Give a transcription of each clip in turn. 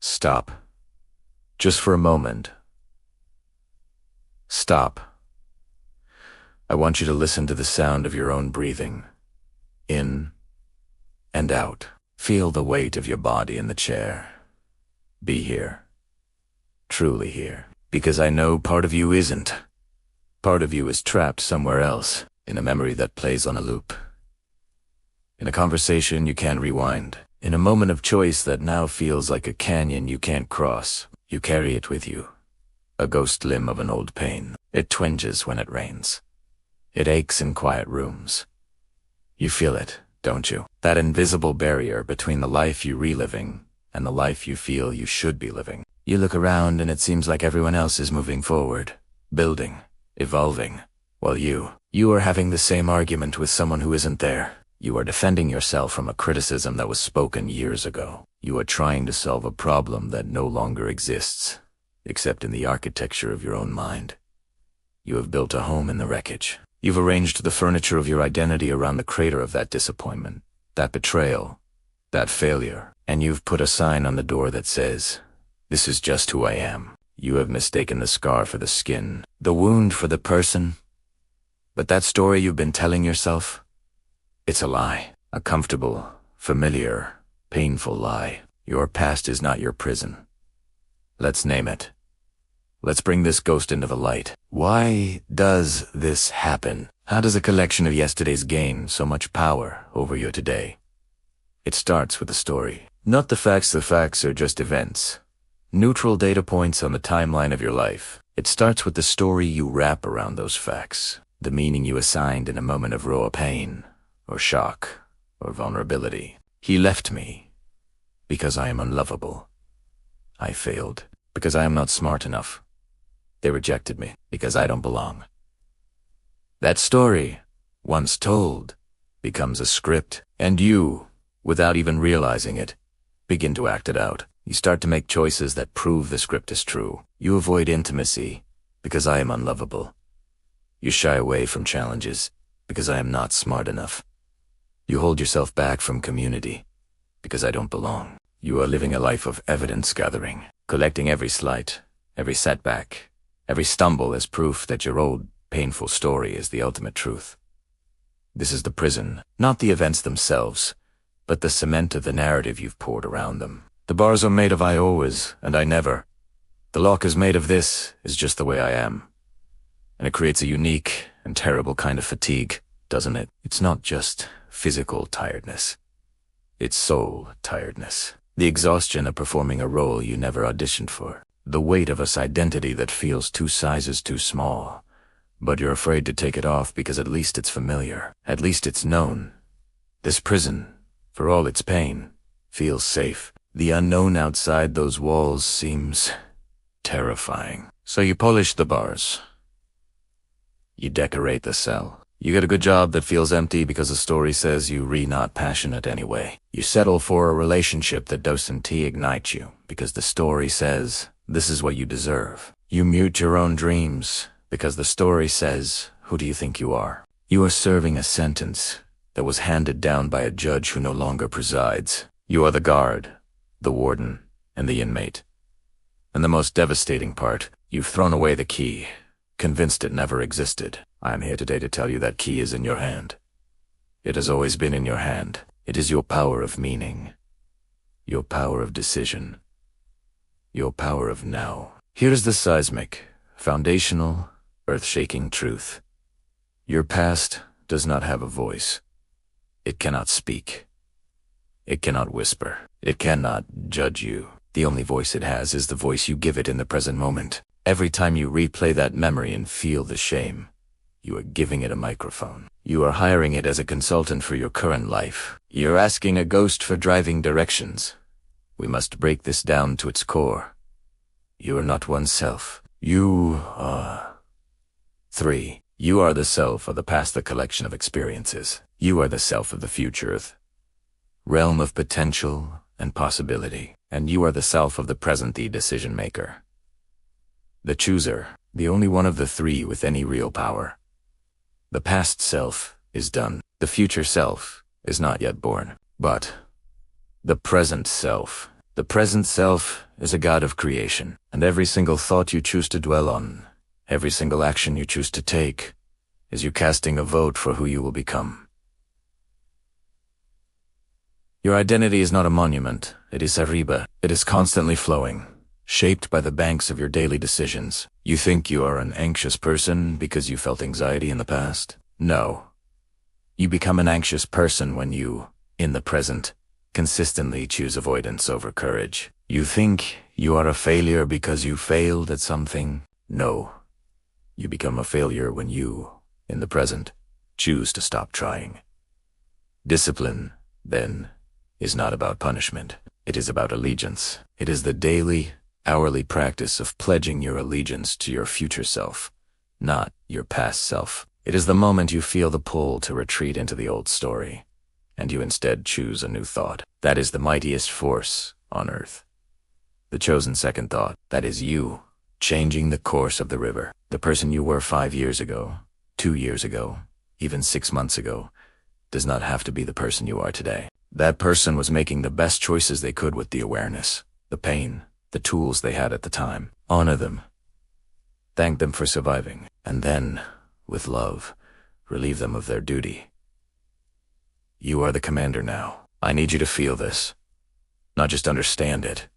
Stop. Just for a moment. Stop. I want you to listen to the sound of your own breathing. In and out. Feel the weight of your body in the chair. Be here. Truly here. Because I know part of you isn't. Part of you is trapped somewhere else, in a memory that plays on a loop. In a conversation you can't rewind. In a moment of choice that now feels like a canyon you can't cross. You carry it with you. A ghost limb of an old pain. It twinges when it rains. It aches in quiet rooms. You feel it, don't you? That invisible barrier between the life you're reliving and the life you feel you should be living. You look around and it seems like everyone else is moving forward, building, evolving, while you are having the same argument with someone who isn't there. You are defending yourself from a criticism that was spoken years ago. You are trying to solve a problem that no longer exists, except in the architecture of your own mind. You have built a home in the wreckage. You've arranged the furniture of your identity around the crater of that disappointment, that betrayal, that failure, and you've put a sign on the door that says, "This is just who I am." You have mistaken the scar for the skin, the wound for the person. But that story you've been telling yourself, it's a lie. A comfortable, familiar, painful lie. Your past is not your prison. Let's name it. Let's bring this ghost into the light. Why does this happen? How does a collection of yesterdays gain so much power over your today? It starts with a story. Not the facts are just events. Neutral data points on the timeline of your life. It starts with the story you wrap around those facts. The meaning you assigned in a moment of raw pain, or shock, or vulnerability. He left me because I am unlovable. I failed because I am not smart enough. They rejected me because I don't belong. That story, once told, becomes a script, and you, without even realizing it, begin to act it out. You start to make choices that prove the script is true. You avoid intimacy because I am unlovable. You shy away from challenges because I am not smart enough. You hold yourself back from community because I don't belong. You are living a life of evidence gathering, collecting every slight, every setback, every stumble as proof that your old, painful story is the ultimate truth. This is the prison, not the events themselves, but the cement of the narrative you've poured around them. The bars are made of I always and I never. The lock is made of this is just the way I am. And it creates a unique and terrible kind of fatigue, doesn't it? It's not just physical tiredness. It's soul tiredness. The exhaustion of performing a role you never auditioned for. The weight of this identity that feels 2 sizes too small. But you're afraid to take it off because at least it's familiar. At least it's known. This prison, for all its pain, feels safe. The unknown outside those walls seems terrifying. So you polish the bars. You decorate the cell. You get a good job that feels empty because the story says you're not passionate anyway. You settle for a relationship that doesn't ignite you because the story says this is what you deserve. You mute your own dreams because the story says, who do you think you are? You are serving a sentence that was handed down by a judge who no longer presides. You are the guard, the warden, and the inmate. And the most devastating part, you've thrown away the key, convinced it never existed. I am here today to tell you that key is in your hand. It has always been in your hand. It is your power of meaning, your power of decision, your power of now. Here is the seismic, foundational, earth-shaking truth. Your past does not have a voice. It cannot speak. It cannot whisper. It cannot judge you. The only voice it has is the voice you give it in the present moment. Every time you replay that memory and feel the shame, you are giving it a microphone. You are hiring it as a consultant for your current life. You're asking a ghost for driving directions. We must break this down to its core. You are not one self. You are 3. You are the self of the past, the collection of experiences. You are the self of the future, the realm of potential and possibility. And you are the self of the present, the decision maker. The chooser, the only one of the 3 with any real power. The past self is done. The future self is not yet born. But the present self The present self is a god of creation, and every single thought you choose to dwell on, every single action you choose to take, is you casting a vote for who you will become. Your identity is not a monument, it is a riba. It is constantly flowing, shaped by the banks of your daily decisions. You think you are an anxious person because you felt anxiety in the past? No. You become an anxious person when you, in the present, consistently choose avoidance over courage. You think you are a failure because you failed at something? No. You become a failure when you, in the present, choose to stop trying. Discipline, then, is not about punishment. It is about allegiance. It is the daily, hourly practice of pledging your allegiance to your future self, not your past self. It is the moment you feel the pull to retreat into the old story, and you instead choose a new thought. That is the mightiest force on earth. The chosen second thought, that is you, changing the course of the river. The person you were 5 years ago, 2 years ago, even 6 months ago, does not have to be the person you are today. That person was making the best choices they could with the awareness, the pain, the tools they had at the time. Honor them. Thank them for surviving. And then, with love, relieve them of their duty. You are the commander now. I need you to feel this. Not just understand it.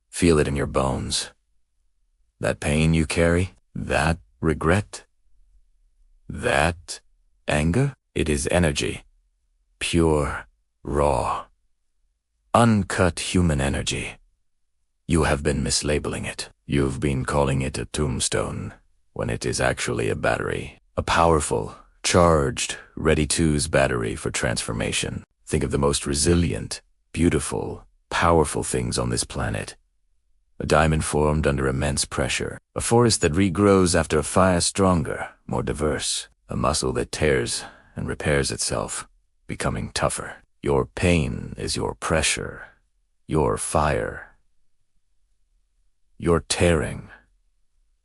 Feel it in your bones. That pain you carry, that regret, that anger, it is energy. Pure, raw, uncut human energy. You have been mislabeling it. You've been calling it a tombstone, when it is actually a battery. A powerful, charged, ready-to-use battery for transformation. Think of the most resilient, beautiful, powerful things on this planet. A diamond formed under immense pressure. A forest that regrows after a fire, stronger, more diverse. A muscle that tears and repairs itself, becoming tougher. Your pain is your pressure, your fire, your tearing.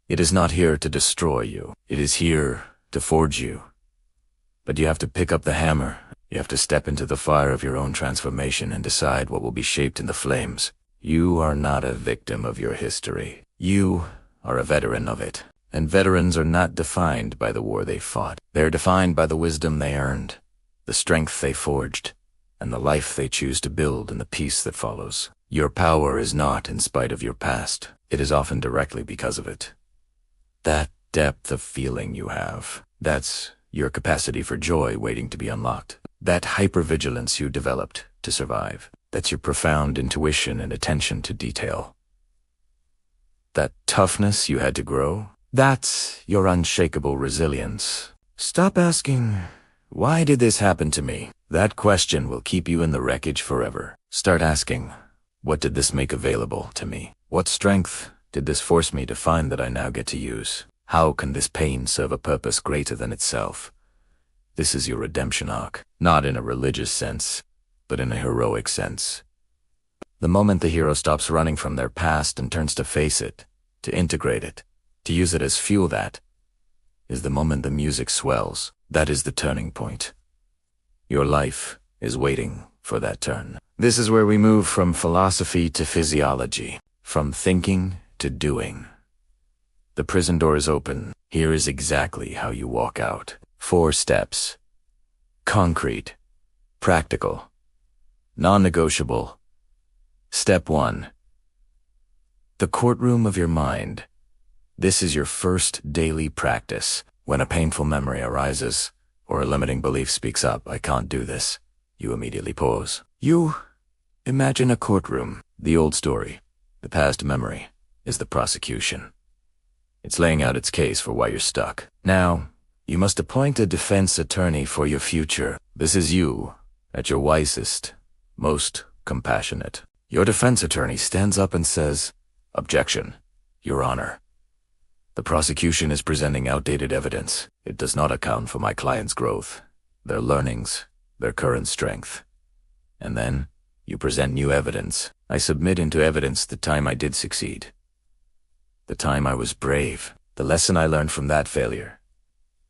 It is not here to destroy you. It is here to forge you. But you have to pick up the hammer. You have to step into the fire of your own transformation and decide what will be shaped in the flames. You are not a victim of your history. You are a veteran of it. And veterans are not defined by the war they fought. They are defined by the wisdom they earned, the strength they forged, and the life they choose to build in the peace that follows. Your power is not in spite of your past. It is often directly because of it. That depth of feeling you have, that's your capacity for joy waiting to be unlocked. That hypervigilance you developed to survive. That's your profound intuition and attention to detail. That toughness you had to grow, that's your unshakable resilience. Stop asking, why did this happen to me? That question will keep you in the wreckage forever. Start asking, what did this make available to me? What strength did this force me to find that I now get to use? How can this pain serve a purpose greater than itself? This is your redemption arc, not in a religious sense, but in a heroic sense. The moment the hero stops running from their past and turns to face it, to integrate it, to use it as fuel, that is the moment the music swells. That is the turning point. Your life is waiting for that turn. This is where we move from philosophy to physiology, from thinking to doing. The prison door is open. Here is exactly how you walk out. 4 steps. Concrete. Practical. Non-negotiable. Step 1. The courtroom of your mind. This is your first daily practice. When a painful memory arises, or a limiting belief speaks up, I can't do this, you immediately pause. You imagine a courtroom. The old story, the past memory, is the prosecution. It's laying out its case for why you're stuck. Now, you must appoint a defense attorney for your future. This is you, at your wisest, most compassionate. Your defense attorney stands up and says, "Objection, Your Honor. The prosecution is presenting outdated evidence. It does not account for my client's growth, their learnings, their current strength." And then, you present new evidence. I submit into evidence the time I did succeed. The time I was brave. The lesson I learned from that failure.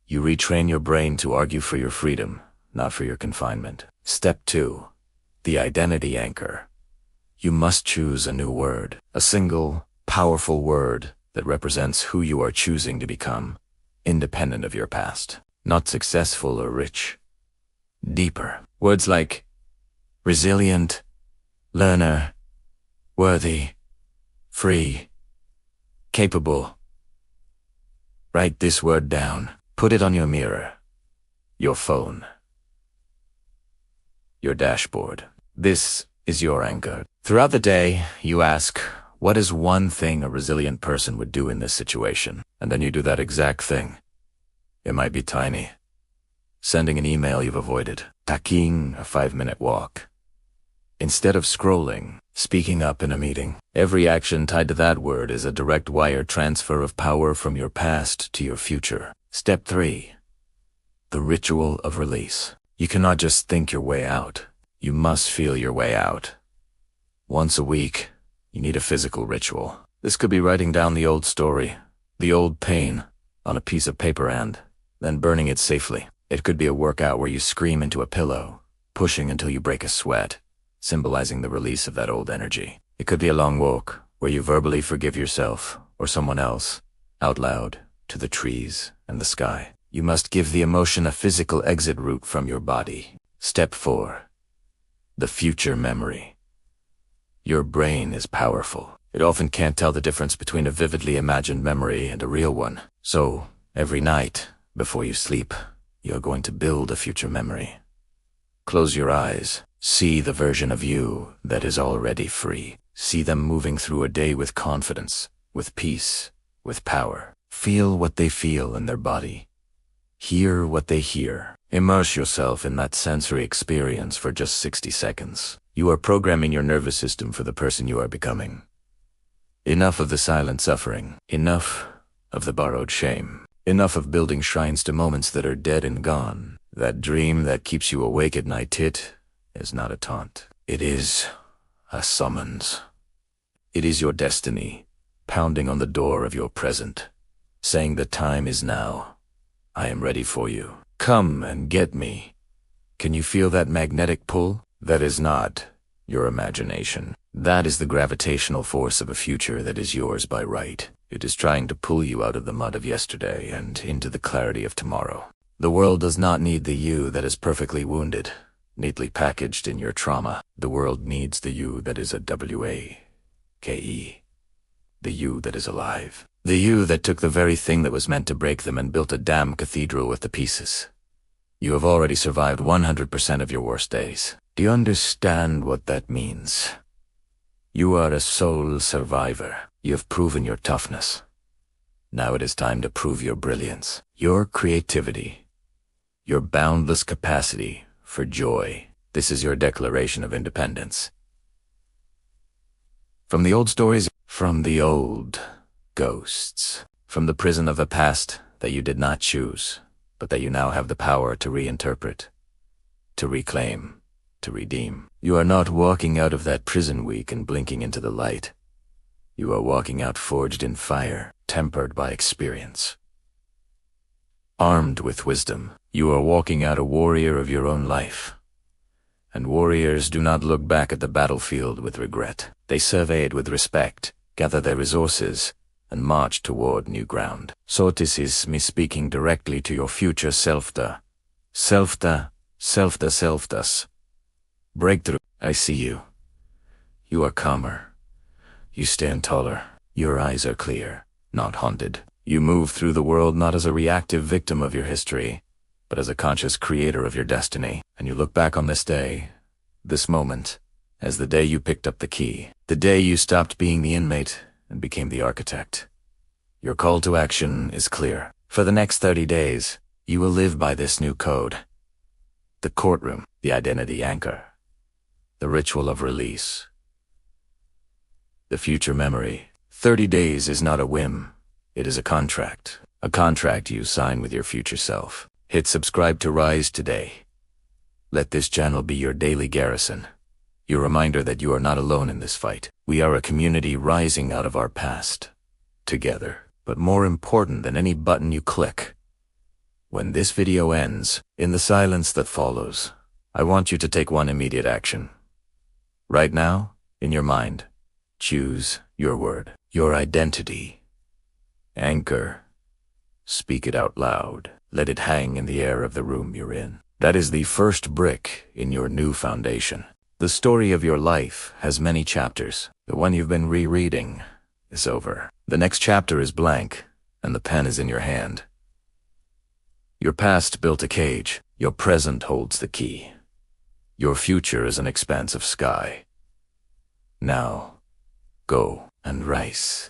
You retrain your brain to argue for your freedom, not for your confinement. Step 2. The identity anchor. You must choose a new word, a single, powerful word that represents who you are choosing to become, independent of your past. Not successful or rich. Deeper. Words like resilient, learner, worthy, free, capable. Write this word down. Put it on your mirror, your phone, your dashboard. This is your anchor. Throughout the day, you ask, what is one thing a resilient person would do in this situation? And then you do that exact thing. It might be tiny. Sending an email you've avoided. Taking a 5-minute walk. Instead of scrolling, speaking up in a meeting. Every action tied to that word is a direct wire transfer of power from your past to your future. Step 3. The ritual of release. You cannot just think your way out. You must feel your way out. Once a week, you need a physical ritual. This could be writing down the old story, the old pain, on a piece of paper and then burning it safely. It could be a workout where you scream into a pillow, pushing until you break a sweat, symbolizing the release of that old energy. It could be a long walk where you verbally forgive yourself or someone else, out loud, to the trees and the sky. You must give the emotion a physical exit route from your body. Step 4. The future memory. Your brain is powerful. It often can't tell the difference between a vividly imagined memory and a real one. So, every night, before you sleep, you're going to build a future memory. Close your eyes. See the version of you that is already free. See them moving through a day with confidence, with peace, with power. Feel what they feel in their body. Hear what they hear. Immerse yourself in that sensory experience for just 60 seconds. You are programming your nervous system for the person you are becoming. Enough of the silent suffering. Enough of the borrowed shame. Enough of building shrines to moments that are dead and gone. That dream that keeps you awake at night, it is not a taunt. It is a summons. It is your destiny, pounding on the door of your present, saying the time is now. I am ready for you. Come and get me. Can you feel that magnetic pull? That is not your imagination. That is the gravitational force of a future that is yours by right. It is trying to pull you out of the mud of yesterday and into the clarity of tomorrow. The world does not need the you that is perfectly wounded, neatly packaged in your trauma. The world needs the you that is a W-A-K-E. The you that is alive. The you that took the very thing that was meant to break them and built a damn cathedral with the pieces. You have already survived 100% of your worst days. Do you understand what that means? You are a soul survivor. You have proven your toughness. Now it is time to prove your brilliance, your creativity, your boundless capacity for joy. This is your declaration of independence. From the old stories, from the old ghosts, from the prison of a past that you did not choose, but that you now have the power to reinterpret, to reclaim, to redeem. You are not walking out of that prison week and blinking into the light. You are walking out forged in fire, tempered by experience. Armed with wisdom, you are walking out a warrior of your own life. And warriors do not look back at the battlefield with regret. They survey it with respect, gather their resources, and march toward new ground. So this is me speaking directly to your future self-da. Self-da, self-da, self-das. Breakthrough. I see you. You are calmer. You stand taller. Your eyes are clear, not haunted. You move through the world not as a reactive victim of your history, but as a conscious creator of your destiny. And you look back on this day, this moment, as the day you picked up the key, the day you stopped being the inmate and became the architect. Your call to action is clear. For the next 30 days, you will live by this new code. The courtroom, the identity anchor, the ritual of release, the future memory. 30 days is not a whim. It is a contract you sign with your future self. Hit subscribe to Rise today. Let this channel be your daily garrison, your reminder that you are not alone in this fight. We are a community rising out of our past, together. But more important than any button you click, when this video ends, in the silence that follows, I want you to take one immediate action. Right now, In your mind, choose your word, your identity. Anchor. Speak it out loud. Let it hang in the air of the room you're in. That is the first brick in your new foundation. The story of your life has many chapters. The one you've been rereading is over. The next chapter is blank, and the pen is in your hand. Your past built a cage. Your present holds the key. Your future is an expanse of sky. Now, go and rise.